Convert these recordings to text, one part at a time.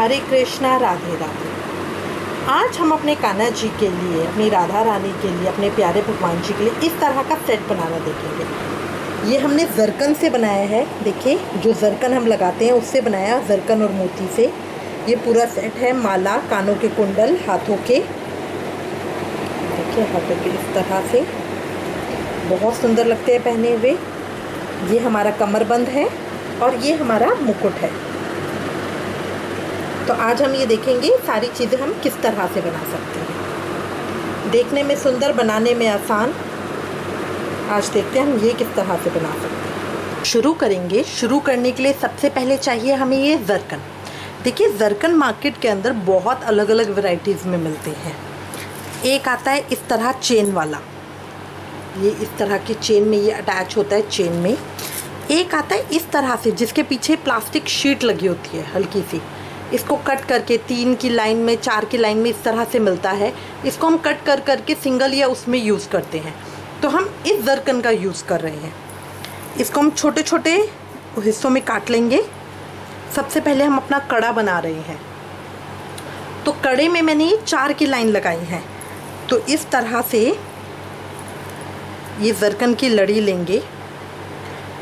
हरे कृष्णा, राधे राधे। आज हम अपने कान्हा जी के लिए, अपनी राधा रानी के लिए, अपने प्यारे भगवान जी के लिए इस तरह का सेट बनाना देखेंगे। ये हमने जरकन से बनाया है। देखिए, जो जरकन हम लगाते हैं उससे बनाया, जरकन और मोती से। ये पूरा सेट है। माला, कानों के कुंडल, हाथों के, देखिए हाथों के इस तरह से बहुत सुंदर लगते हैं पहने हुए। ये हमारा कमरबंद है और ये हमारा मुकुट है। तो आज हम ये देखेंगे सारी चीज़ें हम किस तरह से बना सकते हैं। देखने में सुंदर, बनाने में आसान। आज देखते हैं हम ये किस तरह से बना सकते हैं। शुरू करेंगे। शुरू करने के लिए सबसे पहले चाहिए हमें ये जरकन। देखिए, जरकन मार्केट के अंदर बहुत अलग अलग वैरायटीज़ में मिलते हैं। एक आता है इस तरह चेन वाला, ये इस तरह की चेन में ये अटैच होता है, चेन में। एक आता है इस तरह से जिसके पीछे प्लास्टिक शीट लगी होती है हल्की सी। इसको कट करके 3 की लाइन में, 4 की लाइन में इस तरह से मिलता है। इसको हम कट कर करके सिंगल या उसमें यूज़ करते हैं। तो हम इस जरकन का यूज़ कर रहे हैं। इसको हम छोटे छोटे हिस्सों में काट लेंगे। सबसे पहले हम अपना कड़ा बना रहे हैं। तो कड़े में मैंने ये 4 की लाइन लगाई है। तो इस तरह से ये जरकन की लड़ी लेंगे,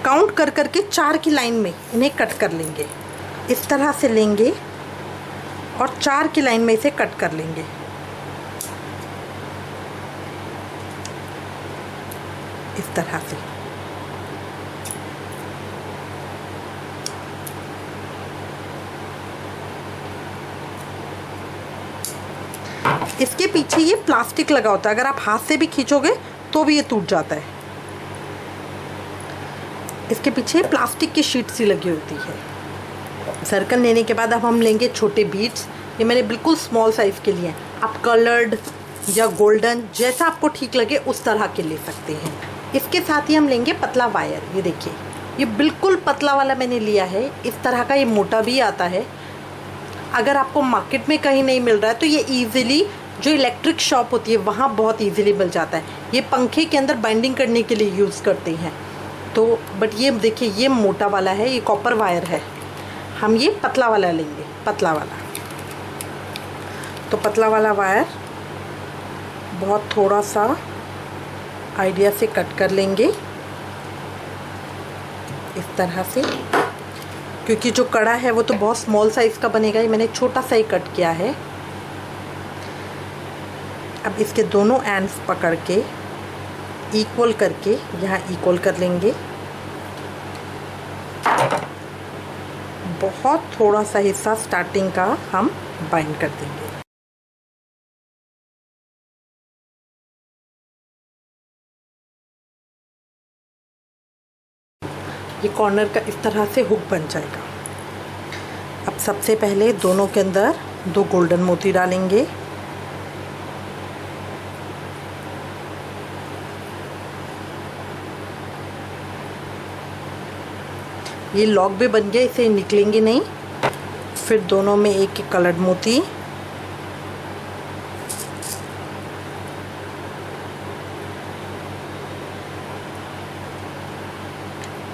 काउंट कर करके 4 की लाइन में इन्हें कट कर लेंगे। इस तरह से लेंगे और 4 की लाइन में इसे कट कर लेंगे। इस तरह से इसके पीछे ये प्लास्टिक लगा होता है। अगर आप हाथ से भी खींचोगे तो भी ये टूट जाता है। इसके पीछे प्लास्टिक की शीट सी लगी होती है। जरकन लेने के बाद अब हम लेंगे छोटे बीड्स। ये मैंने बिल्कुल स्मॉल साइज़ के लिए हैं। आप कलर्ड या गोल्डन, जैसा आपको ठीक लगे उस तरह के ले सकते हैं। इसके साथ ही हम लेंगे पतला वायर। ये देखिए, ये बिल्कुल पतला वाला मैंने लिया है। इस तरह का ये मोटा भी आता है। अगर आपको मार्केट में कहीं नहीं मिल रहा है तो ये ईजिली जो इलेक्ट्रिक शॉप होती है वहाँ बहुत ईजिली मिल जाता है। ये पंखे के अंदर बाइंडिंग करने के लिए यूज़ करते हैं। तो बट ये देखिए, ये मोटा वाला है, ये कॉपर वायर है। हम ये पतला वाला लेंगे, पतला वाला। तो पतला वाला वायर बहुत थोड़ा सा आइडिया से कट कर लेंगे इस तरह से, क्योंकि जो कड़ा है वो तो बहुत स्मॉल साइज़ का बनेगा। ये मैंने छोटा सा ही कट किया है। अब इसके दोनों एंड्स पकड़ के इक्वल करके यहाँ इक्वल कर लेंगे। बहुत थोड़ा सा हिस्सा स्टार्टिंग का हम बाइंड कर देंगे। ये कॉर्नर का इस तरह से हुक बन जाएगा। अब सबसे पहले दोनों के अंदर 2 गोल्डन मोती डालेंगे। ये लॉक भी बन गया, इसे निकलेंगे नहीं। फिर दोनों में एक एक कलर्ड मोती।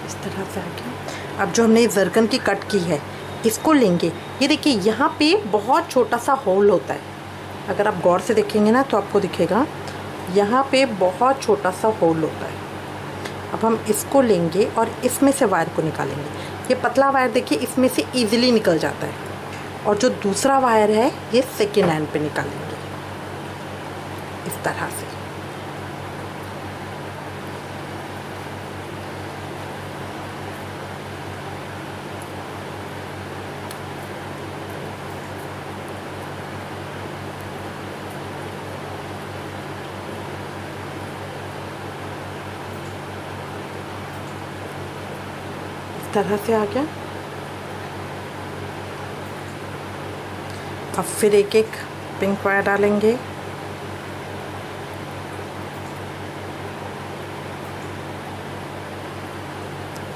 इस तरह से आ गया। अब जो हमने जरकन की कट की है इसको लेंगे। ये देखिए, यहाँ पे बहुत छोटा सा होल होता है। अगर आप गौर से देखेंगे ना तो आपको दिखेगा, यहाँ पे बहुत छोटा सा होल होता है। अब हम इसको लेंगे और इसमें से वायर को निकालेंगे। ये पतला वायर देखिए, इसमें से इजीली निकल जाता है। और जो दूसरा वायर है ये सेकेंड एंड पे निकालेंगे इस तरह से। तरह से आ गया। अब फिर एक एक पिंक वायर डालेंगे।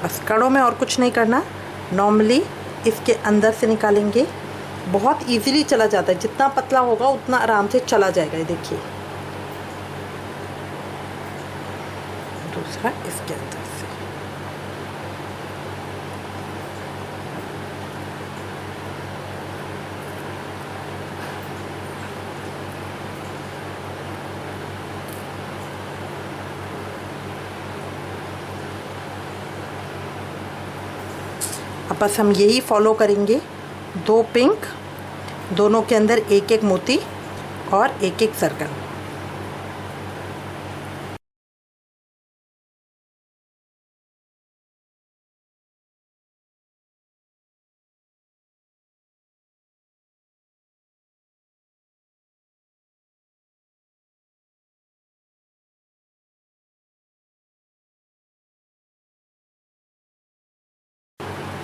बस कड़ों में और कुछ नहीं करना। नॉर्मली इसके अंदर से निकालेंगे। बहुत इजीली चला जाता है। जितना पतला होगा उतना आराम से चला जाएगा। ये देखिए, दूसरा इसके अंदर से। अब बस हम यही फॉलो करेंगे, 2 पिंक, दोनों के अंदर एक एक मोती और एक एक सर्कल।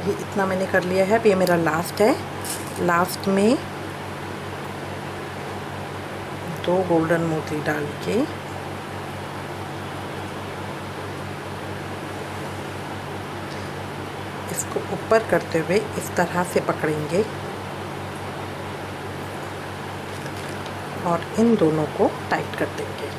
ये इतना मैंने कर लिया है। अब ये मेरा लास्ट है। लास्ट में 2 गोल्डन मोती डाल के इसको ऊपर करते हुए इस तरह से पकड़ेंगे और इन दोनों को टाइट कर देंगे।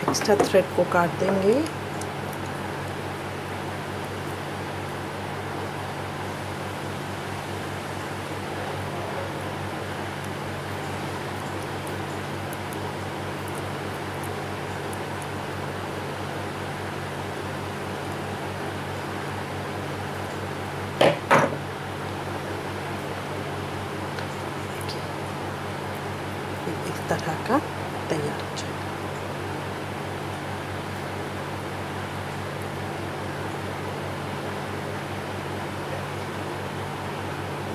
एक्स्ट्रा थ्रेड को काट देंगे। इस तरह का तैयार हो जाएगा।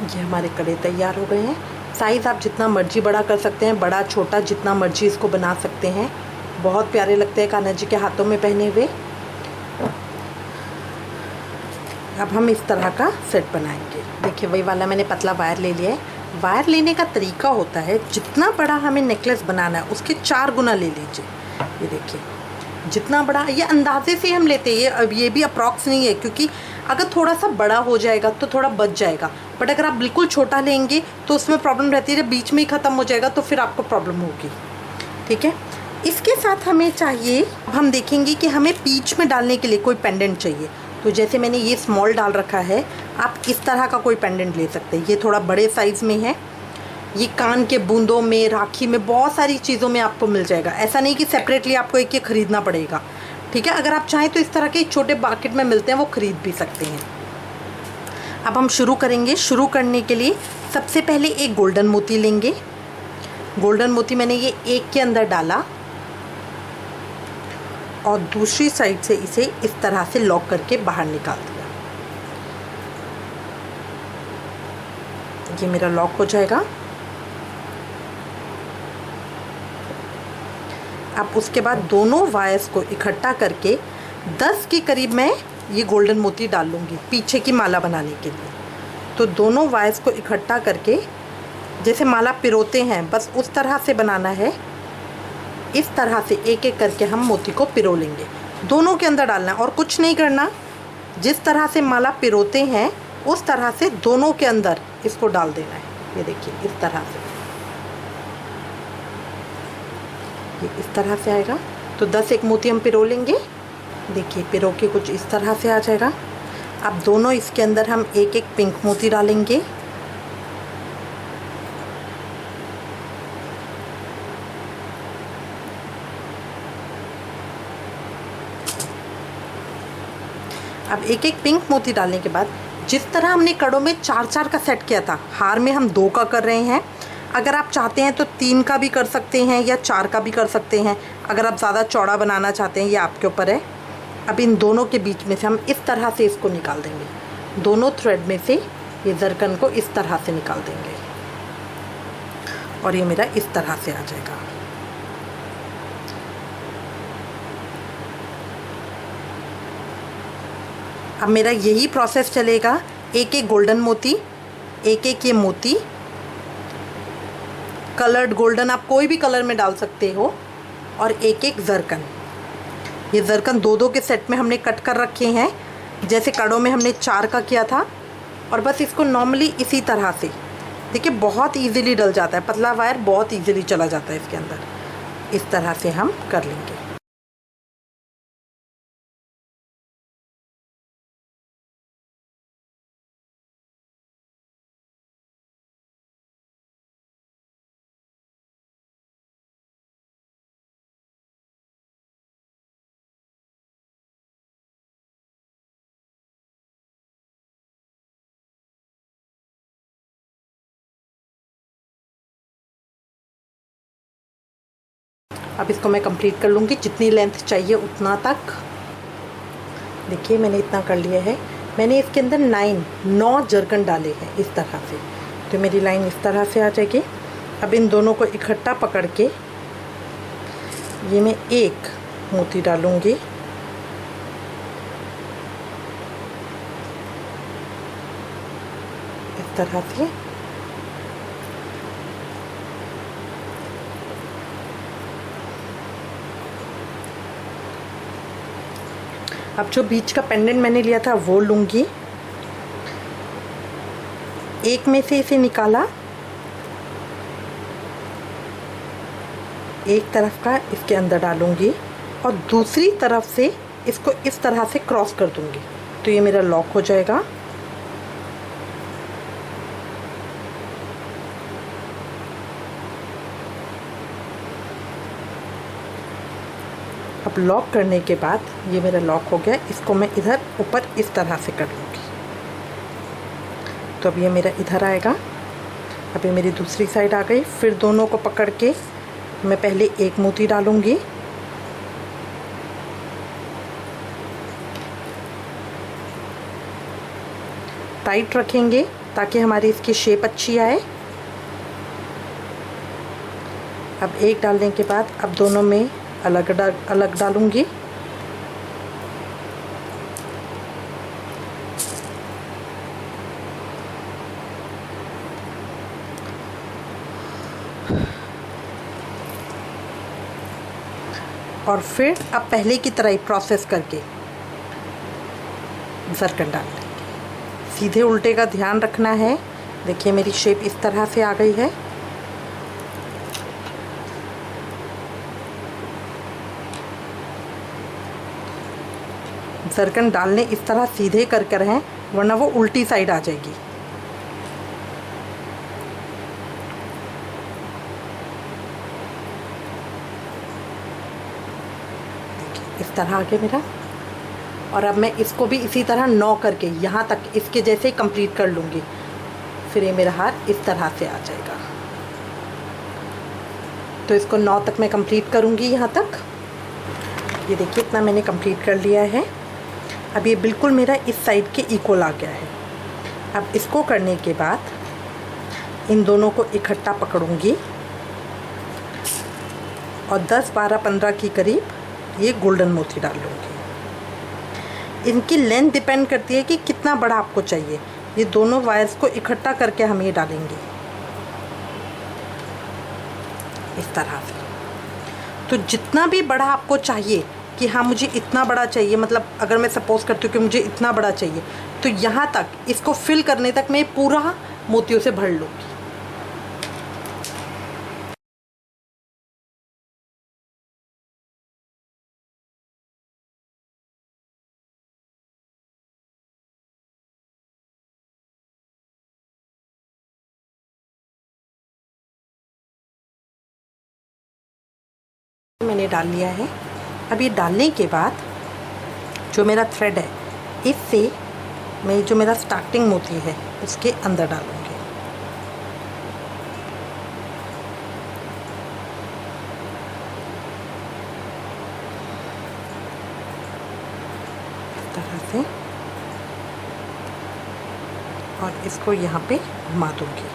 ये हमारे कड़े तैयार हो गए हैं। साइज़ आप जितना मर्जी बड़ा कर सकते हैं, बड़ा छोटा जितना मर्जी इसको बना सकते हैं। बहुत प्यारे लगते हैं कान्हा जी के हाथों में पहने हुए। अब हम इस तरह का सेट बनाएंगे। देखिए वही वाला मैंने पतला वायर ले लिया है। वायर लेने का तरीका होता है, जितना बड़ा हमें नेकलेस बनाना है उसके 4 गुना ले लीजिए। ये देखिए जितना बड़ा, ये अंदाजे से हम लेते हैं। ये अब ये भी अप्रॉक्स नहीं है, क्योंकि अगर थोड़ा सा बड़ा हो जाएगा तो थोड़ा बच जाएगा, बट अगर आप बिल्कुल छोटा लेंगे तो उसमें प्रॉब्लम रहती है, जब बीच में ही ख़त्म हो जाएगा तो फिर आपको प्रॉब्लम होगी। ठीक है, इसके साथ हमें चाहिए, हम देखेंगे कि हमें बीच में डालने के लिए कोई पेंडेंट चाहिए। तो जैसे मैंने ये स्मॉल डाल रखा है, आप इस तरह का कोई पेंडेंट ले सकते हैं। ये थोड़ा बड़े साइज़ में है। ये कान के बूंदों में, राखी में, बहुत सारी चीज़ों में आपको मिल जाएगा। ऐसा नहीं कि सेपरेटली आपको एक एक ख़रीदना पड़ेगा। ठीक है, अगर आप चाहें तो इस तरह के छोटे मार्केट में मिलते हैं, वो ख़रीद भी सकते हैं। अब हम शुरू करेंगे। शुरू करने के लिए सबसे पहले एक गोल्डन मोती लेंगे। गोल्डन मोती मैंने ये एक के अंदर डाला और दूसरी साइड से इसे इस तरह से लॉक करके बाहर निकाल दिया। ये मेरा लॉक हो जाएगा। अब उसके बाद दोनों वायर्स को इकट्ठा करके 10 के करीब मैं ये गोल्डन मोती डाल लूँगी पीछे की माला बनाने के लिए। तो दोनों वायर्स को इकट्ठा करके जैसे माला पिरोते हैं, बस उस तरह से बनाना है। इस तरह से एक एक करके हम मोती को पिरो लेंगे। दोनों के अंदर डालना है और कुछ नहीं करना। जिस तरह से माला पिरोते हैं उस तरह से दोनों के अंदर इसको डाल देना है। ये देखिए इस तरह से, ये इस तरह से आएगा। तो 10 एक मोती हम पिरो लेंगे। देखिए पिरो के कुछ इस तरह से आ जाएगा। अब दोनों इसके अंदर हम एक एक पिंक मोती डालेंगे। अब एक एक पिंक मोती डालने के बाद जिस तरह हमने कड़ों में 4-4 का सेट किया था, हार में हम 2 का कर रहे हैं। अगर आप चाहते हैं तो 3 का भी कर सकते हैं या 4 का भी कर सकते हैं। अगर आप ज़्यादा चौड़ा बनाना चाहते हैं, ये आपके ऊपर है। अब इन दोनों के बीच में से हम इस तरह से इसको निकाल देंगे। दोनों थ्रेड में से ये जरकन को इस तरह से निकाल देंगे और ये मेरा इस तरह से आ जाएगा। अब मेरा यही प्रोसेस चलेगा। एक एक गोल्डन मोती, एक एक ये मोती, कलर्ड गोल्डन आप कोई भी कलर में डाल सकते हो, और एक एक जरकन। ये जरकन 2-2 के सेट में हमने कट कर रखे हैं। जैसे कड़ों में हमने 4 का किया था। और बस इसको नॉर्मली इसी तरह से, देखिए बहुत इजीली डल जाता है। पतला वायर बहुत इजीली चला जाता है इसके अंदर। इस तरह से हम कर लेंगे। अब इसको मैं कंप्लीट कर लूँगी, जितनी लेंथ चाहिए उतना तक। देखिए मैंने इतना कर लिया है। मैंने इसके अंदर 9 जर्कन डाले हैं इस तरह से, तो मेरी लाइन इस तरह से आ जाएगी। अब इन दोनों को इकट्ठा पकड़ के ये मैं एक मोती डालूँगी, इस तरह से। अब जो बीच का पेंडेंट मैंने लिया था वो लूँगी, एक में से इसे निकाला, एक तरफ का इसके अंदर डालूँगी और दूसरी तरफ से इसको इस तरह से क्रॉस कर दूँगी, तो ये मेरा लॉक हो जाएगा। अब लॉक करने के बाद ये मेरा लॉक हो गया। इसको मैं इधर ऊपर इस तरह से कर लूँगी, तो अब ये मेरा इधर आएगा। अब ये मेरी दूसरी साइड आ गई। फिर दोनों को पकड़ के मैं पहले एक मोती डालूँगी, टाइट रखेंगे ताकि हमारी इसकी शेप अच्छी आए। अब एक डालने के बाद अब दोनों में अलग डालूँगी। और फिर अब पहले की तरह ही प्रोसेस करके जरकन डाल देंगे। सीधे उल्टे का ध्यान रखना है। देखिए मेरी शेप इस तरह से आ गई है। जरकन डालने इस तरह सीधे कर कर हैं, वरना वो उल्टी साइड आ जाएगी। इस तरह आ गया मेरा। और अब मैं इसको भी इसी तरह 9 करके यहाँ तक इसके जैसे ही कंप्लीट कर लूँगी। फिर ये मेरा हार इस तरह से आ जाएगा। तो इसको 9 तक मैं कंप्लीट करूँगी यहाँ तक। ये देखिए इतना मैंने कंप्लीट कर लिया है। अब ये बिल्कुल मेरा इस साइड के इक्वल आ गया है। अब इसको करने के बाद इन दोनों को इकट्ठा पकड़ूंगी और 10, 12, 15 की करीब ये गोल्डन मोती डाल लूँगी। इनकी लेंथ डिपेंड करती है कि कितना बड़ा आपको चाहिए। ये दोनों वायर्स को इकट्ठा करके हम ये डालेंगे इस तरह से। तो जितना भी बड़ा आपको चाहिए कि हाँ मुझे इतना बड़ा चाहिए, मतलब अगर मैं सपोज़ करती हूँ कि मुझे इतना बड़ा चाहिए, तो यहाँ तक इसको फिल करने तक मैं पूरा मोतियों से भर लूँगी। मैंने डाल लिया है। अब ये डालने के बाद जो मेरा थ्रेड है, इससे मैं जो मेरा स्टार्टिंग मोती है उसके अंदर डालूँगी। इस तरह से, और इसको यहाँ पे घुमा दूँगी।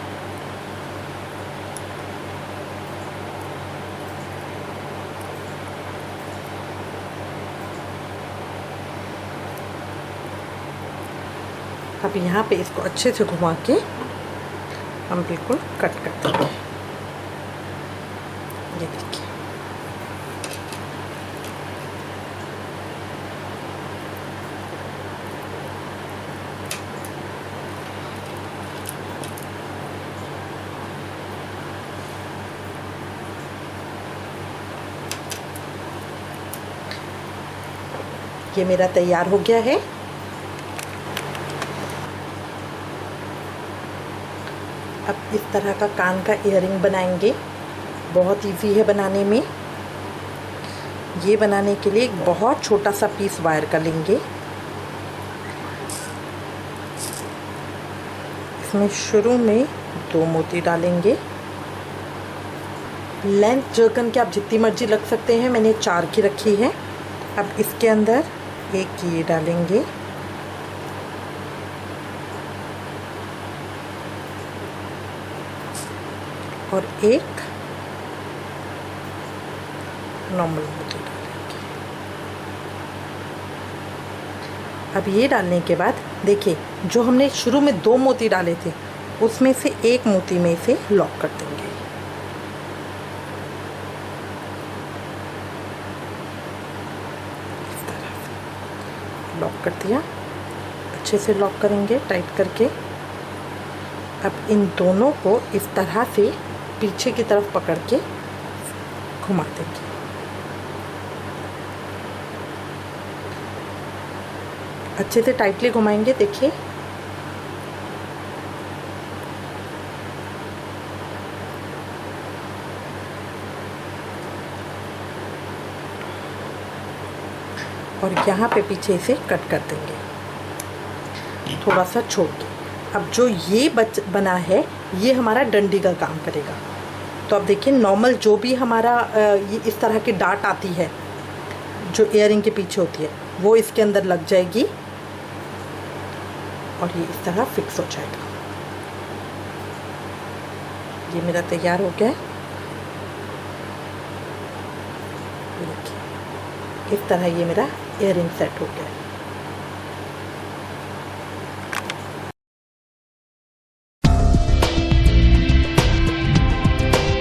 अब यहाँ पे इसको अच्छे से घुमा के हम बिल्कुल कट कर देंगे। ये देखिए, ये मेरा तैयार हो गया है। अब इस तरह का कान का इयररिंग बनाएंगे। बहुत इजी है बनाने में। ये बनाने के लिए एक बहुत छोटा सा पीस वायर का लेंगे। इसमें शुरू में 2 मोती डालेंगे, लेंथ जर्कन के आप जितनी मर्जी रख सकते हैं, मैंने 4 की रखी है। अब इसके अंदर एक ये डालेंगे और एक नॉर्मल मोती डालेंगे। अब ये डालने के बाद देखिए, जो हमने शुरू में 2 मोती डाले थे उसमें से एक मोती में से लॉक कर देंगे। इस तरह से लॉक कर दिया, अच्छे से लॉक करेंगे टाइट करके। अब इन दोनों को इस तरह से पीछे की तरफ पकड़ के घुमा देंगे। अच्छे से टाइटली घुमाएंगे, देखिए। और यहाँ पे पीछे से कट कर देंगे थोड़ा सा छोड़ के। अब जो ये बना है ये हमारा डंडी का काम करेगा। तो अब देखिए, नॉर्मल जो भी हमारा ये इस तरह की डाट आती है जो इयररिंग के पीछे होती है, वो इसके अंदर लग जाएगी और ये इस तरह फिक्स हो जाएगा। ये मेरा तैयार हो गया है। देखिए, इस तरह ये मेरा इयररिंग सेट हो गया है।